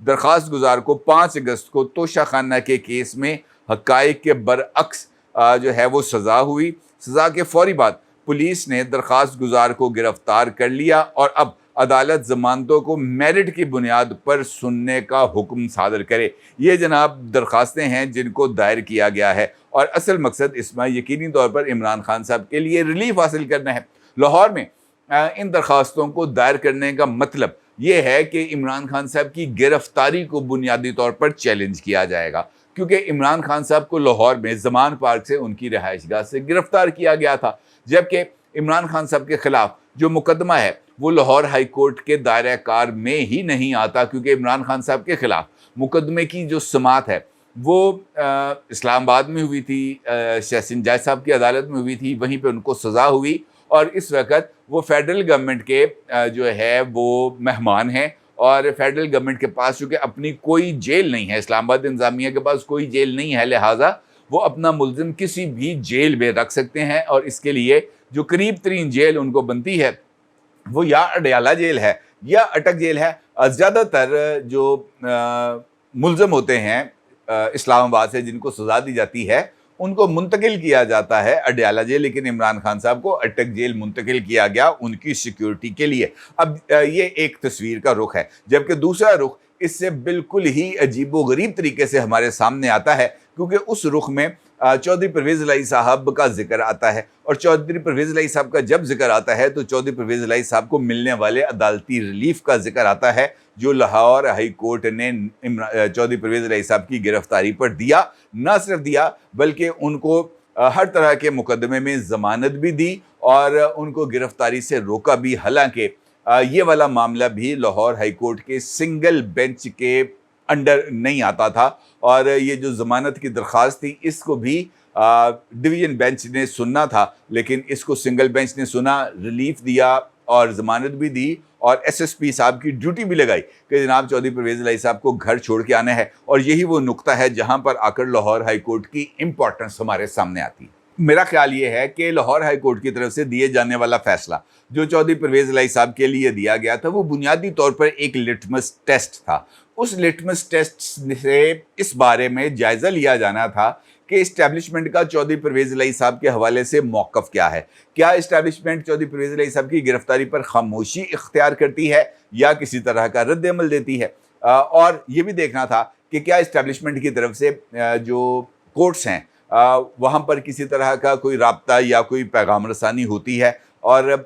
درخواست گزار کو 5 اگست کو توشہ خانہ کے کیس میں حقائق کے برعکس جو ہے وہ سزا ہوئی۔ سزا کے فوری بعد پولیس نے درخواست گزار کو گرفتار کر لیا اور اب عدالت ضمانتوں کو میرٹ کی بنیاد پر سننے کا حکم صادر کرے۔ یہ جناب درخواستیں ہیں جن کو دائر کیا گیا ہے، اور اصل مقصد اس میں یقینی طور پر عمران خان صاحب کے لیے ریلیف حاصل کرنا ہے۔ لاہور میں ان درخواستوں کو دائر کرنے کا مطلب یہ ہے کہ عمران خان صاحب کی گرفتاری کو بنیادی طور پر چیلنج کیا جائے گا، کیونکہ عمران خان صاحب کو لاہور میں زمان پارک سے ان کی رہائش گاہ سے گرفتار کیا گیا تھا، جبکہ عمران خان صاحب کے خلاف جو مقدمہ ہے وہ لاہور ہائی کورٹ کے دائرہ کار میں ہی نہیں آتا، کیونکہ عمران خان صاحب کے خلاف مقدمے کی جو سماعت ہے وہ اسلام آباد میں ہوئی تھی، شہسین جائے صاحب کی عدالت میں ہوئی تھی، وہیں پہ ان کو سزا ہوئی، اور اس وقت وہ فیڈرل گورنمنٹ کے جو ہے وہ مہمان ہیں، اور فیڈرل گورنمنٹ کے پاس چونکہ اپنی کوئی جیل نہیں ہے، اسلام آباد انتظامیہ کے پاس کوئی جیل نہیں ہے، لہٰذا وہ اپنا ملزم کسی بھی جیل میں رکھ سکتے ہیں، اور اس کے لیے جو قریب ترین جیل ان کو بنتی ہے وہ یا اڈیالہ جیل ہے یا اٹک جیل ہے۔ زیادہ تر جو ملزم ہوتے ہیں اسلام آباد سے جن کو سزا دی جاتی ہے ان کو منتقل کیا جاتا ہے اڈیالہ جیل، لیکن عمران خان صاحب کو اٹک جیل منتقل کیا گیا ان کی سیکیورٹی کے لیے۔ اب یہ ایک تصویر کا رخ ہے، جبکہ دوسرا رخ اس سے بالکل ہی عجیب و غریب طریقے سے ہمارے سامنے آتا ہے، کیونکہ اس رخ میں چودھری پرویز الہی صاحب کا ذکر آتا ہے، اور چودھری پرویز الہی صاحب کا جب ذکر آتا ہے تو چودھری پرویز الہی صاحب کو ملنے والے عدالتی ریلیف کا ذکر آتا ہے جو لاہور ہائی کورٹ نے چودھری پرویز الہی صاحب کی گرفتاری پر دیا۔ نہ صرف دیا بلکہ ان کو ہر طرح کے مقدمے میں ضمانت بھی دی اور ان کو گرفتاری سے روکا بھی، حالانکہ یہ والا معاملہ بھی لاہور ہائی کورٹ کے سنگل بینچ کے انڈر نہیں آتا تھا، اور یہ جو ضمانت کی درخواست تھی اس کو بھی ڈویژن بینچ نے سننا تھا، لیکن اس کو سنگل بینچ نے سنا، ریلیف دیا اور ضمانت بھی دی، اور ایس ایس پی صاحب کی ڈیوٹی بھی لگائی کہ جناب چودھری پرویز الہی صاحب کو گھر چھوڑ کے آنا ہے، اور یہی وہ نقطہ ہے جہاں پر آ کر لاہور ہائی کورٹ کی امپورٹنس ہمارے سامنے آتی ہے۔ میرا خیال یہ ہے کہ لاہور ہائی کورٹ کی طرف سے دیے جانے والا فیصلہ جو چودھری پرویز الہی صاحب کے لیے دیا گیا تھا وہ بنیادی طور پر ایک لٹمس ٹیسٹ تھا۔ اس لٹمس ٹیسٹ سے اس بارے میں جائزہ لیا جانا تھا کہ اسٹیبلشمنٹ کا چودھری پرویز الہی صاحب کے حوالے سے موقف کیا ہے۔ کیا اسٹیبلشمنٹ چودھری پرویز الہی صاحب کی گرفتاری پر خاموشی اختیار کرتی ہے یا کسی طرح کا رد عمل دیتی ہے، اور یہ بھی دیکھنا تھا کہ کیا اسٹیبلشمنٹ کی طرف سے جو کورٹس ہیں وہاں پر کسی طرح کا کوئی رابطہ یا کوئی پیغام رسانی ہوتی ہے، اور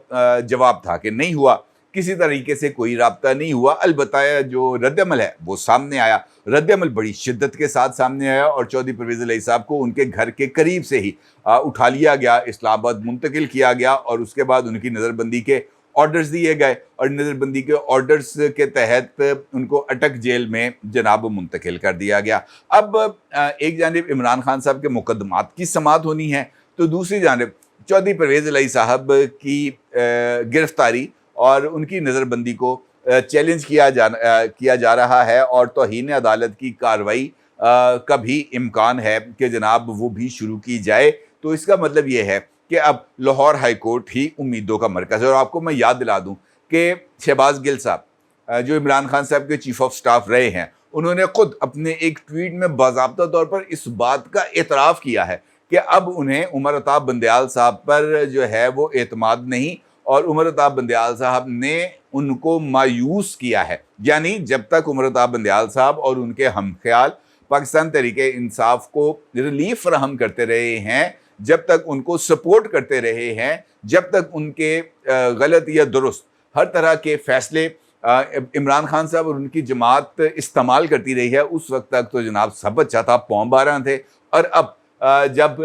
جواب تھا کہ نہیں ہوا، کسی طریقے سے کوئی رابطہ نہیں ہوا۔ البتہ جو رد عمل ہے وہ سامنے آیا، رد عمل بڑی شدت کے ساتھ سامنے آیا، اور چودھری پرویز الہی صاحب کو ان کے گھر کے قریب سے ہی اٹھا لیا گیا، اسلام آباد منتقل کیا گیا، اور اس کے بعد ان کی نظر بندی کے آرڈرز دیے گئے، اور نظر بندی کے آرڈرز کے تحت ان کو اٹک جیل میں جناب منتقل کر دیا گیا۔ اب ایک جانب عمران خان صاحب کے مقدمات کی سماعت ہونی ہے، تو دوسری جانب چودھری پرویز الہی صاحب کی گرفتاری اور ان کی نظر بندی کو چیلنج کیا جا رہا ہے، اور توہین عدالت کی کارروائی کا بھی امکان ہے کہ جناب وہ بھی شروع کی جائے۔ تو اس کا مطلب یہ ہے کہ اب لاہور ہائی کورٹ ہی امیدوں کا مرکز ہے۔ اور آپ کو میں یاد دلا دوں کہ شہباز گل صاحب جو عمران خان صاحب کے چیف آف سٹاف رہے ہیں، انہوں نے خود اپنے ایک ٹویٹ میں باضابطہ طور پر اس بات کا اعتراف کیا ہے کہ اب انہیں عمر عطا بندیال صاحب پر جو ہے وہ اعتماد نہیں، اور عمر عطا بندیال صاحب نے ان کو مایوس کیا ہے، یعنی جب تک عمر عطا بندیال صاحب اور ان کے ہم خیال پاکستان تحریک انصاف کو ریلیف فراہم کرتے رہے ہیں، جب تک ان کو سپورٹ کرتے رہے ہیں، جب تک ان کے غلط یا درست ہر طرح کے فیصلے عمران خان صاحب اور ان کی جماعت استعمال کرتی رہی ہے، اس وقت تک تو جناب سب اچھا تھا، پاؤں باراں تھے۔ اور اب جب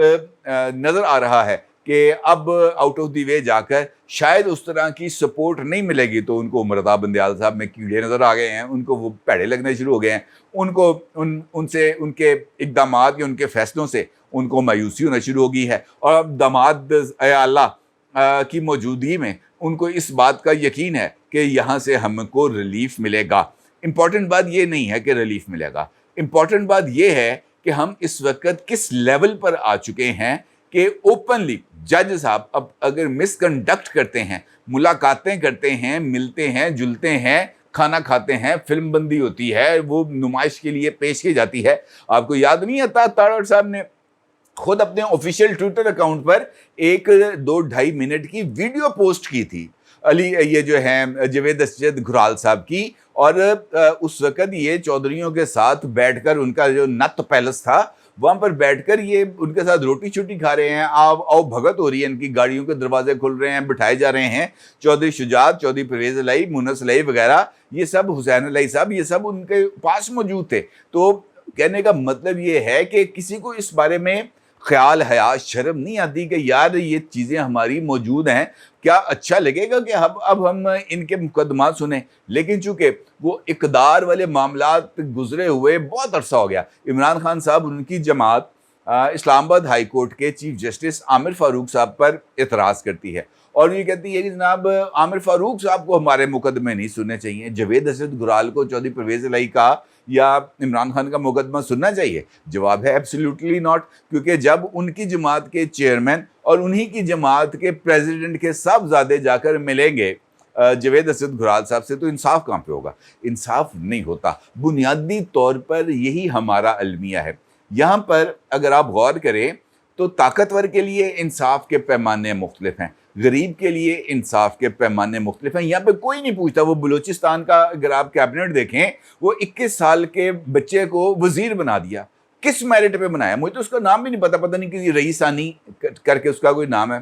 نظر آ رہا ہے کہ اب آؤٹ آف دی وے جا کر شاید اس طرح کی سپورٹ نہیں ملے گی، تو ان کو عمر عطا بندیال صاحب میں کیڑے نظر آ گئے ہیں، ان کو وہ پیڑے لگنے شروع ہو گئے ہیں، ان کو ان سے ان کے اقدامات یا ان کے فیصلوں سے ان کو مایوسی ہونا شروع ہو گئی ہے، اور اب داماد اے اللہ کی موجودگی میں ان کو اس بات کا یقین ہے کہ یہاں سے ہم کو ریلیف ملے گا۔ امپورٹنٹ بات یہ نہیں ہے کہ ریلیف ملے گا، امپورٹنٹ بات یہ ہے کہ ہم اس وقت کس لیول پر آ چکے ہیں کہ اوپنلی جج صاحب اب اگر مس کنڈکٹ کرتے ہیں، ملاقاتیں کرتے ہیں، ملتے ہیں، جلتے ہیں، کھانا کھاتے ہیں، فلم بندی ہوتی ہے، وہ نمائش کے لیے پیش کی جاتی ہے. آپ کو یاد نہیں آتا تاڑر صاحب نے خود اپنے آفیشیل ٹویٹر اکاؤنٹ پر 1-2-2.5 منٹ کی ویڈیو پوسٹ کی تھی یہ جو ہے جاوید اسجد گھرال صاحب کی، اور اس وقت یہ چودھریوں کے ساتھ بیٹھ کر ان کا جو نت پیلس تھا وہاں پر بیٹھ کر یہ ان کے ساتھ روٹی چھوٹی کھا رہے ہیں، آؤ بھگت ہو رہی ہے، ان کی گاڑیوں کے دروازے کھل رہے ہیں، بٹھائے جا رہے ہیں. چودھری شجاعت، چودھری پرویز الہی، مونس الہی وغیرہ، یہ سب حسین الہی صاحب، یہ سب ان کے پاس موجود تھے. تو کہنے کا مطلب یہ ہے کہ کسی کو اس بارے میں خیال حیا شرم نہیں آتی کہ یار یہ چیزیں ہماری موجود ہیں، کیا اچھا لگے گا کہ اب ہم ان کے مقدمات سنیں. لیکن چونکہ وہ اقدار والے معاملات گزرے ہوئے بہت عرصہ ہو گیا. عمران خان صاحب، ان کی جماعت اسلام آباد ہائی کورٹ کے چیف جسٹس عامر فاروق صاحب پر اعتراض کرتی ہے اور یہ کہتی ہے کہ جناب عامر فاروق صاحب کو ہمارے مقدمے نہیں سننے چاہیے، جاوید اسجد گھرال کو چودھری پرویز الہی کا یا عمران خان کا مقدمہ سننا چاہیے. جواب ہے ایبسلیوٹلی ناٹ، کیونکہ جب ان کی جماعت کے چیئرمین اور انہی کی جماعت کے پریزیڈنٹ کے صاحبزادے جا کر ملیں گے جاوید اسجد گھرال صاحب سے، تو انصاف کہاں پہ ہوگا؟ انصاف نہیں ہوتا. بنیادی طور پر یہی ہمارا المیہ ہے. یہاں پر اگر آپ غور کریں تو طاقتور کے لیے انصاف کے پیمانے مختلف ہیں، غریب کے لیے انصاف کے پیمانے مختلف ہیں. یہاں پہ کوئی نہیں پوچھتا. وہ بلوچستان کا اگر آپ کیبنٹ دیکھیں، وہ 21 سال کے بچے کو وزیر بنا دیا. کس میرٹ پہ بنایا؟ مجھے تو اس کا نام بھی نہیں پتا نہیں کہ رئیسانی کر کے اس کا کوئی نام ہے.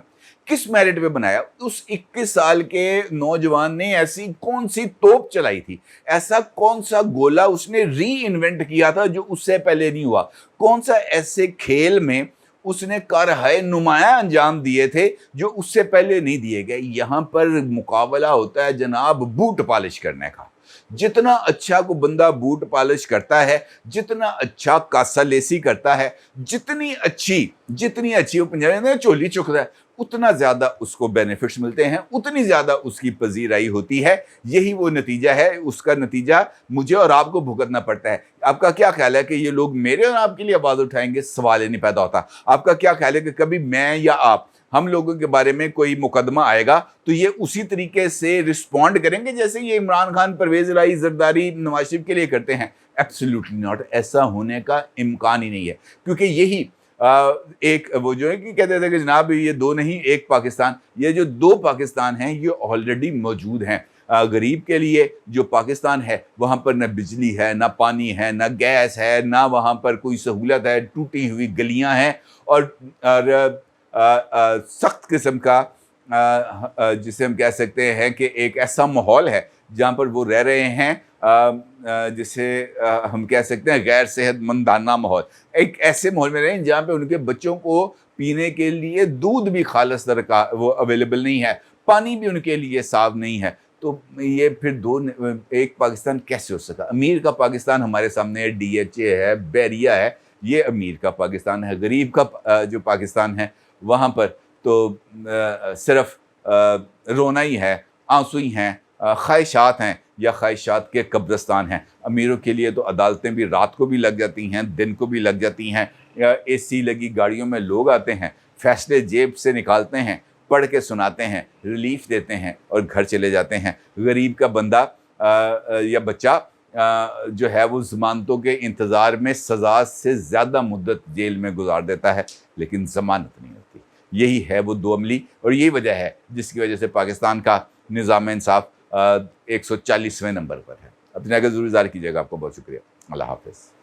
کس میرٹ پہ بنایا؟ اس 21 سال کے نوجوان نے ایسی کون سی توپ چلائی تھی، ایسا کون سا گولہ اس نے ری انوینٹ کیا تھا جو اس سے پہلے نہیں ہوا، کون سا ایسے کھیل میں اس نے کارہائے نمایاں انجام دیے تھے جو اس سے پہلے نہیں دیے گئے. یہاں پر مقابلہ ہوتا ہے جناب بوٹ پالش کرنے کا. جتنا اچھا کو بندہ بوٹ پالش کرتا ہے، جتنا اچھا کاسا لیسی کرتا ہے، جتنی اچھی وہ پنجابی میں چولی چکتا ہے، اتنا زیادہ اس کو بینیفٹس ملتے ہیں، اتنی زیادہ اس کی پذیرائی ہوتی ہے. یہی وہ نتیجہ ہے. اس کا نتیجہ مجھے اور آپ کو بھگتنا پڑتا ہے. آپ کا کیا خیال ہے کہ یہ لوگ میرے اور آپ کے لیے آواز اٹھائیں گے؟ سوال ہی نہیں پیدا ہوتا. آپ کا کیا خیال ہے کہ کبھی میں یا آپ، ہم لوگوں کے بارے میں کوئی مقدمہ آئے گا تو یہ اسی طریقے سے رسپونڈ کریں گے جیسے یہ عمران خان، پرویز الہی، زرداری، نواز شریف کے لیے کرتے ہیں؟ Absolutely not. ایسا ہونے کا امکان ہی نہیں ہے. کیونکہ یہی ایک وہ جو ہے کہ کہتے تھے کہ جناب یہ دو نہیں ایک پاکستان، یہ جو دو پاکستان ہیں یہ آلریڈی موجود ہیں. غریب کے لیے جو پاکستان ہے وہاں پر نہ بجلی ہے، نہ پانی ہے، نہ گیس ہے، نہ وہاں پر کوئی سہولت ہے، ٹوٹی ہوئی گلیاں ہیں اور سخت قسم کا جسے ہم کہہ سکتے ہیں کہ ایک ایسا ماحول ہے جہاں پر وہ رہ رہے ہیں جسے ہم کہہ سکتے ہیں غیر صحت مندانہ ماحول. ایک ایسے ماحول میں رہیں جہاں پہ ان کے بچوں کو پینے کے لیے دودھ بھی خالص طرح کا وہ اویلیبل نہیں ہے، پانی بھی ان کے لیے صاف نہیں ہے. تو یہ پھر ایک پاکستان کیسے ہو سکا؟ امیر کا پاکستان ہمارے سامنے DHA ہے، بیریا ہے، یہ امیر کا پاکستان ہے. غریب کا جو پاکستان ہے وہاں پر تو صرف رونا ہی ہے، آنسو ہی ہیں، خواہشات ہیں یا خواہشات کے قبرستان ہیں. امیروں کے لیے تو عدالتیں بھی رات کو بھی لگ جاتی ہیں، دن کو بھی لگ جاتی ہیں. AC لگی گاڑیوں میں لوگ آتے ہیں، فیصلے جیب سے نکالتے ہیں، پڑھ کے سناتے ہیں، ریلیف دیتے ہیں اور گھر چلے جاتے ہیں. غریب کا بندہ یا بچہ جو ہے وہ ضمانتوں کے انتظار میں سزا سے زیادہ مدت جیل میں گزار دیتا ہے لیکن ضمانت نہیں ہوتی. یہی ہے وہ دو عملی اور یہی وجہ ہے جس کی وجہ سے پاکستان کا نظام انصاف 140ویں نمبر پر ہے. اپنے آگے ضرور اظہار کیجیے گا. آپ کو بہت شکریہ. اللہ حافظ.